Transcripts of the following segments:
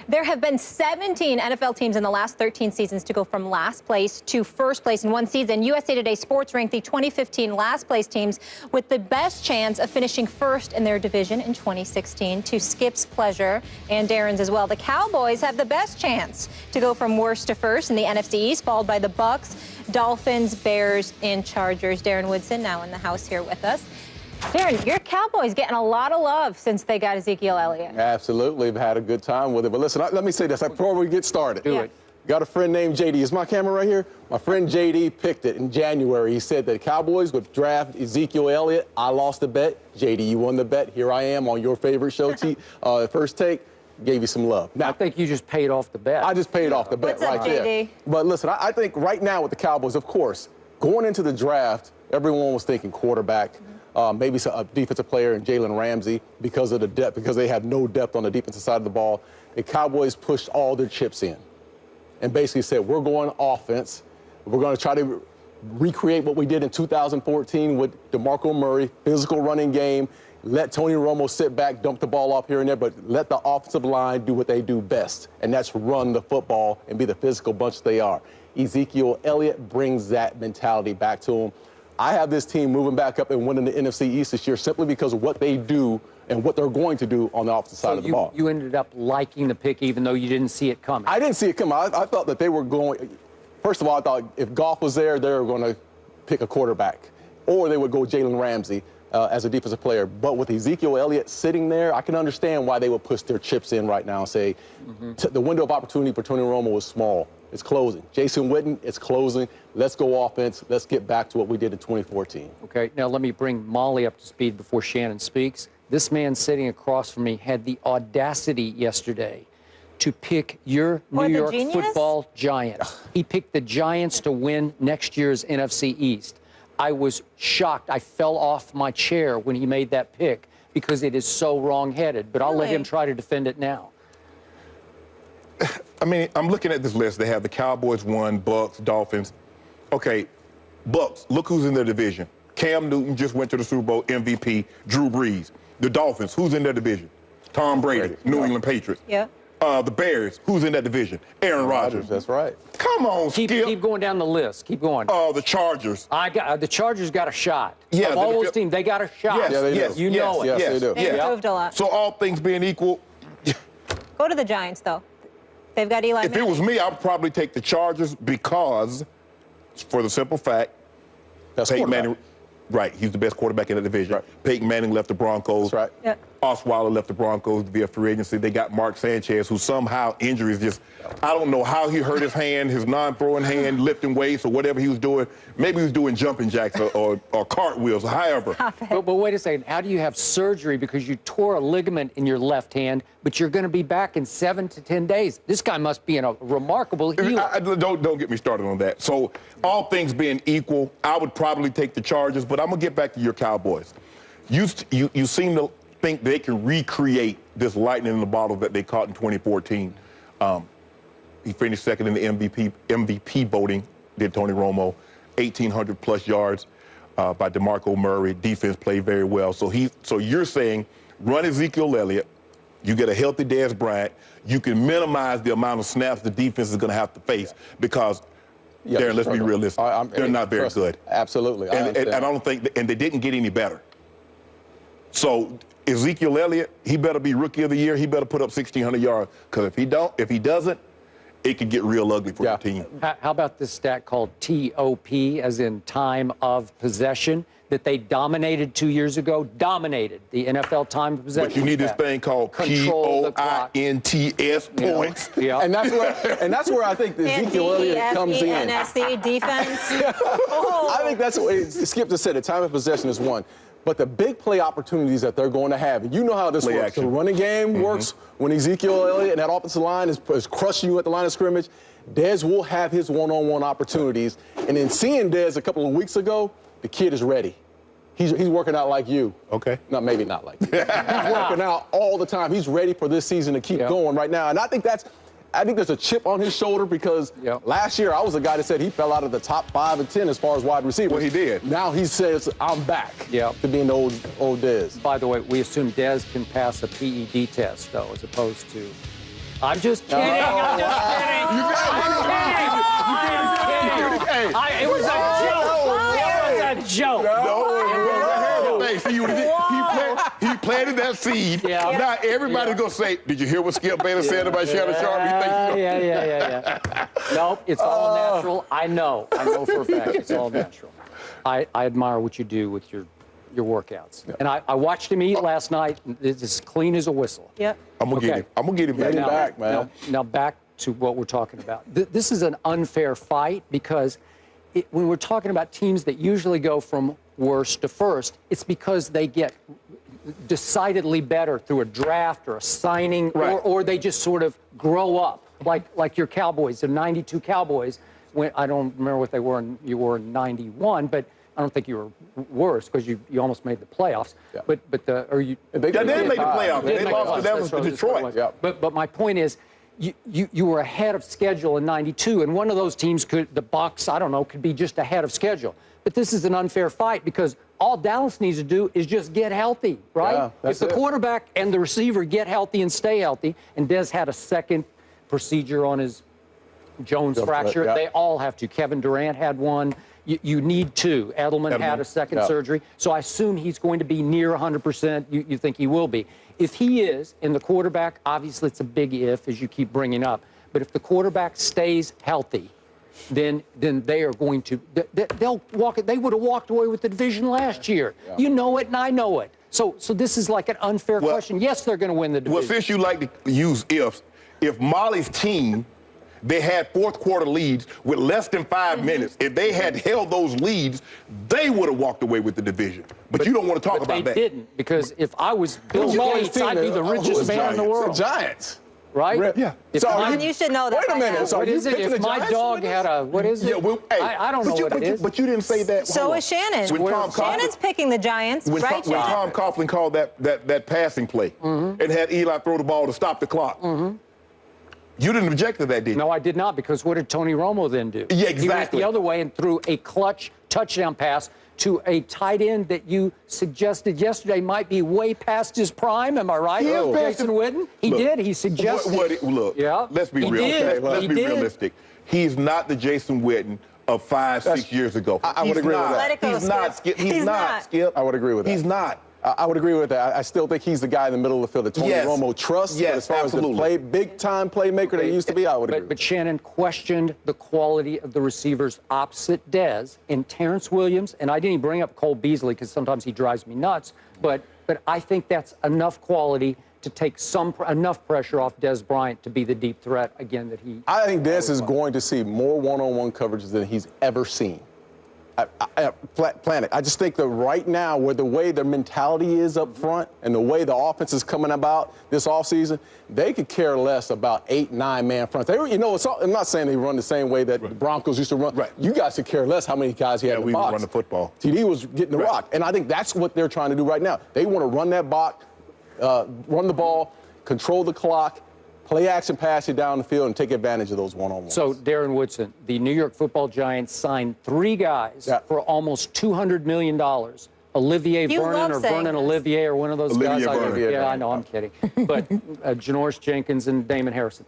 There have been 17 NFL teams in the last 13 seasons to go from last place to first place in one season. USA Today Sports ranked the 2015 last place teams with the best chance of finishing first in their division in 2016, to Skip's pleasure and Darren's as well. The Cowboys have the best chance to go from worst to first in the NFC East, followed by the Bucs, Dolphins, Bears, and Chargers. Darren Woodson now in the house here with us. Darren, your Cowboys getting a lot of love since they got Ezekiel Elliott. Absolutely. We've had a good time with it. But listen, let me say this before we get started. Do it. Got a friend named JD. Is my camera right here? My friend JD picked it in January. He said that the Cowboys would draft Ezekiel Elliott. I lost the bet. JD, you won the bet. Here I am on your favorite show, First Take. Gave you some love. Now, I think you just paid off the bet. I just paid off the bet right there. But listen, I think right now with the Cowboys, of course, going into the draft, everyone was thinking quarterback. Maybe a defensive player in Jalen Ramsey because of the depth, because they have no depth on the defensive side of the ball. The Cowboys pushed all their chips in and basically said, we're going offense. We're going to try to recreate what we did in 2014 with DeMarco Murray, physical running game. Let Tony Romo sit back, dump the ball off here and there, but let the offensive line do what they do best, and that's run the football and be the physical bunch they are. Ezekiel Elliott brings that mentality back to him. I have this team moving back up and winning the NFC East this year simply because of what they do and what they're going to do on the offensive side of the ball. You ended up liking the pick even though you didn't see it coming. I didn't see it coming. I thought that they were going – first of all, I thought if Goff was there, they were going to pick a quarterback, or they would go Jalen Ramsey as a defensive player. But with Ezekiel Elliott sitting there, I can understand why they would push their chips in right now and say the window of opportunity for Tony Romo was small. It's closing. Jason Witten, it's closing. Let's go offense. Let's get back to what we did in 2014. Okay, now let me bring Molly up to speed before Shannon speaks. This man sitting across from me had the audacity yesterday to pick your New York football Giants. He picked the Giants to win next year's NFC East. I was shocked. I fell off my chair when he made that pick because it is so wrong-headed. But I'll let him try to defend it now. I mean, I'm looking at this list. They have the Cowboys 1, Bucs, Dolphins. Okay, Bucs, look who's in their division. Cam Newton just went to the Super Bowl MVP, Drew Brees. The Dolphins, who's in their division? Tom Brady, New England Patriots. Yeah. The Bears, who's in that division? Aaron Rodgers. That's right. Come on, Keep going down the list. Keep going. The Chargers. The Chargers got a shot. Yeah, of all those teams, they got a shot. Yes, Yeah, they do. yes, You know it. Yes, they do. They improved a lot. So all things being equal, Go to the Giants, though. They've got Eli if Manning. it was me, I'd probably take the Chargers because, for the simple fact, Peyton Manning, right, he's the best quarterback in the division. Right. Peyton Manning left the Broncos. That's right. Yeah. Osweiler left the Broncos via free agency. They got Mark Sanchez, who somehow injuries just, I don't know how he hurt his hand, his non-throwing hand, lifting weights or whatever he was doing. Maybe he was doing jumping jacks or cartwheels, however. But wait a second. How do you have surgery because you tore a ligament in your left hand, but you're going to be back in 7 to 10 days? This guy must be in a remarkable healing. Don't get me started on that. So all things being equal, I would probably take the Chargers, but I'm going to get back to your Cowboys. You seem to think they can recreate this lightning in the bottle that they caught in 2014. He finished second in the MVP voting, did Tony Romo, 1,800 plus yards by DeMarco Murray. Defense played very well. So you're saying run Ezekiel Elliott, you get a healthy Dez Bryant, you can minimize the amount of snaps the defense is going to have to face because, Darren, let's be realistic, they're not very good. Absolutely. And I don't think, and they didn't get any better. So Ezekiel Elliott, he better be Rookie of the Year. He better put up 1,600 yards because if he doesn't, it could get real ugly for the team. How about this stat called TOP, as in time of possession, that they dominated 2 years ago? Dominated the NFL time of possession. But you need this thing called POINTS, points. Yeah. And that's where I think the Ezekiel Elliott comes in. NFC defense. I think that's what Skip just said. The time of possession is one. But the big play opportunities that they're going to have, and you know how this works. Action. The running game works when Ezekiel Elliott and that offensive line is crushing you at the line of scrimmage. Dez will have his one-on-one opportunities. And in seeing Dez a couple of weeks ago, the kid is ready. He's working out like you. Okay. No, maybe not like you. He's working out all the time. He's ready for this season to keep going right now. And I think there's a chip on his shoulder because last year I was a guy that said he fell out of the top 5 and 10 as far as wide receivers. Well, he did. Now he says, I'm back to being the old Dez. By the way, we assume Dez can pass a PED test, though, as opposed to I'm just kidding. I'm just kidding. It was a joke. He planted that seed. Yeah. Now everybody's going to say, did you hear what Skip Bayless said about Shannon Sharp? Yeah. Nope, it's all natural. I know for a fact it's all natural. I admire what you do with your workouts. Yeah. And I watched him eat last night. It's as clean as a whistle. Yep. I'm going to get him. I'm going to get him back, man. Now back to what we're talking about. This is an unfair fight because when we're talking about teams that usually go from worst to first, it's because they get decidedly better through a draft or a signing, or they just sort of grow up, like your Cowboys, the '92 Cowboys. When I don't remember what they were, you were in '91, but I don't think you were worse because you almost made the playoffs. Yeah. They didn't make the playoffs. They lost to Detroit. Yeah. But my point is, you were ahead of schedule in '92, and one of those teams the Bucs, I don't know, could be just ahead of schedule. But this is an unfair fight because all Dallas needs to do is just get healthy, right? Yeah, if the quarterback and the receiver get healthy and stay healthy, and Dez had a second procedure on his Jones fracture, they all have to. Kevin Durant had one. You need two. Edelman had a second surgery. So I assume he's going to be near 100%. You think he will be. If he is, and the quarterback, obviously it's a big if, as you keep bringing up, but if the quarterback stays healthy, then they are going to, they'll walk it. They would have walked away with the division last year. Yeah. You know it, and I know it. So this is like an unfair question. Yes, they're going to win the division. Well, since you like to use ifs, if Molly's team, they had fourth quarter leads with less than 5 minutes. If they had held those leads, they would have walked away with the division. But you don't want to talk about that. They didn't, because if I was Bill Gates, I'd be the richest man in the world. The Giants. Right? Yeah. You should know that. Wait a minute. So what is it? If my dog had a, what is it? Yeah, well, hey, I don't know what it is. But you didn't say that. So is Shannon. Shannon's picking the Giants, right, When Tom Coughlin called that passing play and had Eli throw the ball to stop the clock, you didn't object to that, did you? No, I did not, because what did Tony Romo then do? Yeah, exactly. He went the other way and threw a clutch touchdown pass to a tight end that you suggested yesterday might be way past his prime. Am I right? Jason Witten? He did. He suggested. Look, let's be real. Okay? Let's be realistic. He's not the Jason Witten of 5-6 years ago. I would agree with that. Let it go, He's not, Skip. He's not, Skip. I would agree with that. He's not. I would agree with that. I still think he's the guy in the middle of the field that Tony Romo trusts. Yes, but as far absolutely. as the big-time playmaker that he used to be, I would agree. But Shannon questioned the quality of the receivers opposite Dez and Terrence Williams, and I didn't even bring up Cole Beasley because sometimes he drives me nuts, but I think that's enough quality to take enough pressure off Dez Bryant to be the deep threat again that he. I think Dez is going to see more one-on-one coverages than he's ever seen. Planet. I just think that right now, where the way their mentality is up front and the way the offense is coming about this offseason, they could care less about 8-9-man fronts. I'm not saying they run the same way that the Broncos used to run. Right. You guys could care less how many guys he had in the box. We run the football. TD was getting the rock. And I think that's what they're trying to do right now. They want to run that box, run the ball, control the clock, play action, pass it down the field, and take advantage of those one-on-ones. So, Darren Woodson, the New York Football Giants signed 3 guys for almost $200 million. Olivier Vernon or Vernon Olivier or one of those guys. Vernon. I know, I'm kidding. But Janoris Jenkins and Damon Harrison.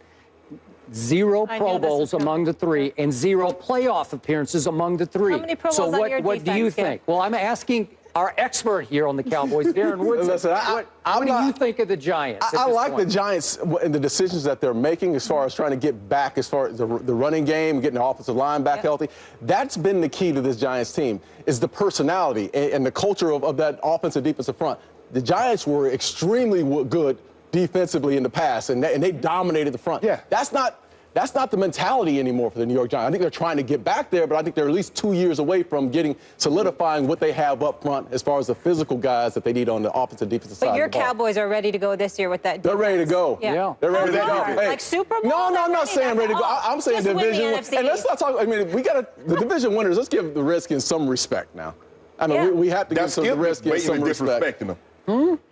0 Pro Bowls among the 3 and 0 playoff appearances among the 3. How many Pro Bowls on your defense? What do you think? Well, I'm asking our expert here on the Cowboys, Darren Woodson. Listen, what do you think of the Giants? I like the Giants and the decisions that they're making as far as trying to get back, as far as the running game, getting the offensive line back healthy. That's been the key to this Giants team, is the personality and the culture of that offensive defensive front. The Giants were extremely good defensively in the past, and they dominated the front. Yeah. That's not the mentality anymore for the New York Giants. I think they're trying to get back there, but I think they're at least 2 years away from solidifying what they have up front as far as the physical guys that they need on the offensive defensive side. But your Cowboys are ready to go this year with that defense. They're ready to go. Yeah. They're ready to go. Hey, like Super Bowl? No, I'm not saying ready to go. I'm saying division. And let's not talk. I mean, the division winners. Let's give the Redskins some respect now. I mean, we have to give the Redskins some respect.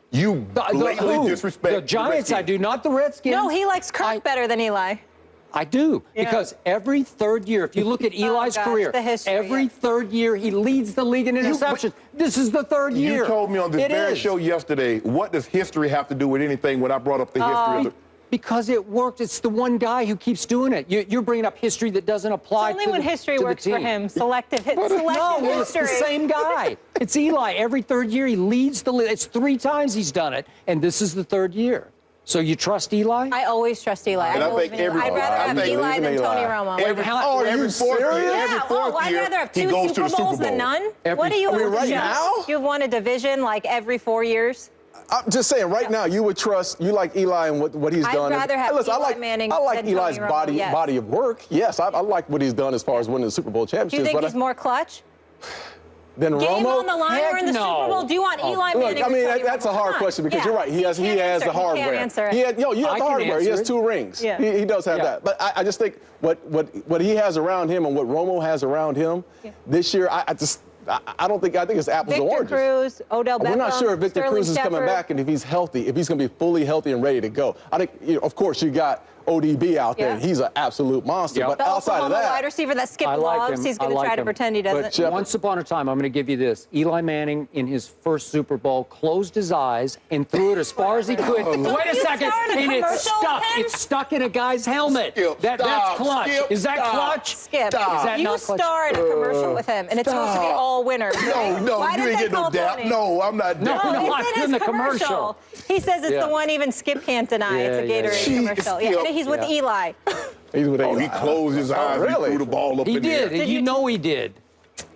You blatantly disrespect the Giants. I do, not the Redskins. No, he likes Kirk better than Eli. I do, because every third year, if you look at Eli's career, every third year he leads the league in interceptions. This is the third year. You told me on this very show yesterday, what does history have to do with anything when I brought up the history of the... Because it worked. It's the one guy who keeps doing it. You're bringing up history that doesn't apply It's only when history works for him. Selective No, history. it's the same guy. It's Eli. Every third year, he leads the league. It's 3 times he's done it, and this is the 3rd year. So you trust Eli? I always trust Eli. And I think I'd rather have Eli than Tony Romo. Every fourth I'd year, rather have he 2 goes to Super the Super Bowls Bowl. than none. What do you right now? You've won a division like every 4 years. I'm just saying, right now, you would trust, you like Eli and what he's done. I'd rather have Listen, Eli Manning I like than Eli's Tony Romo, yes. body of work. Yes, I like what he's done as far as winning the Super Bowl championship. Do you think he's more clutch? Than Game Romo? on the line, we're in the no. Super Bowl. Do you want Eli Manning? Look, I mean, or Tony that's Romo? a hard question because you're right. He has the hardware. He can't answer it. You have the hardware. He has 2 rings. Yeah. He does have that. But I just think what he has around him and what Romo has around him this year, I think it's apples to oranges. Victor Cruz, Odell Beckham, We're not sure if Victor Sterling Cruz is coming Shepard. back and if he's healthy, if he's going to be fully healthy and ready to go. I think, of course, you got ODB out there, and he's an absolute monster. Yep. But The outside of Oklahoma that, wide receiver that Skip I like loves, him. he's going to try to pretend he doesn't. But once upon a time, I'm going to give you this. Eli Manning, in his first Super Bowl, closed his eyes and threw it as far as he could. Wait a second. And it's stuck. It's stuck in a guy's helmet. Skip, that's clutch. Skip, is that clutch? Skip, Is that you not clutch? star in a commercial with him, and it's supposed to be all winners. No, Why you did ain't they get no call doubt. Tony? No, I'm not No, down. no, It's in in the his commercial. He says it's the one even Skip can't deny. It's a Gatorade commercial. Yeah, and he's with Eli. he's with He closed his eyes. really? He threw the ball up He in the air. did. You know he did.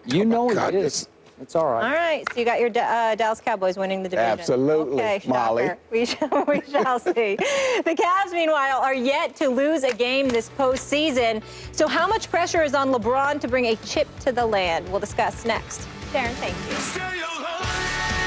You know he did. It's all right. All right, so you got your Dallas Cowboys winning the division. Absolutely, Okay, Molly. shocker. We shall see. The Cavs, meanwhile, are yet to lose a game this postseason. So how much pressure is on LeBron to bring a chip to the land? We'll discuss next. Darren, thank you.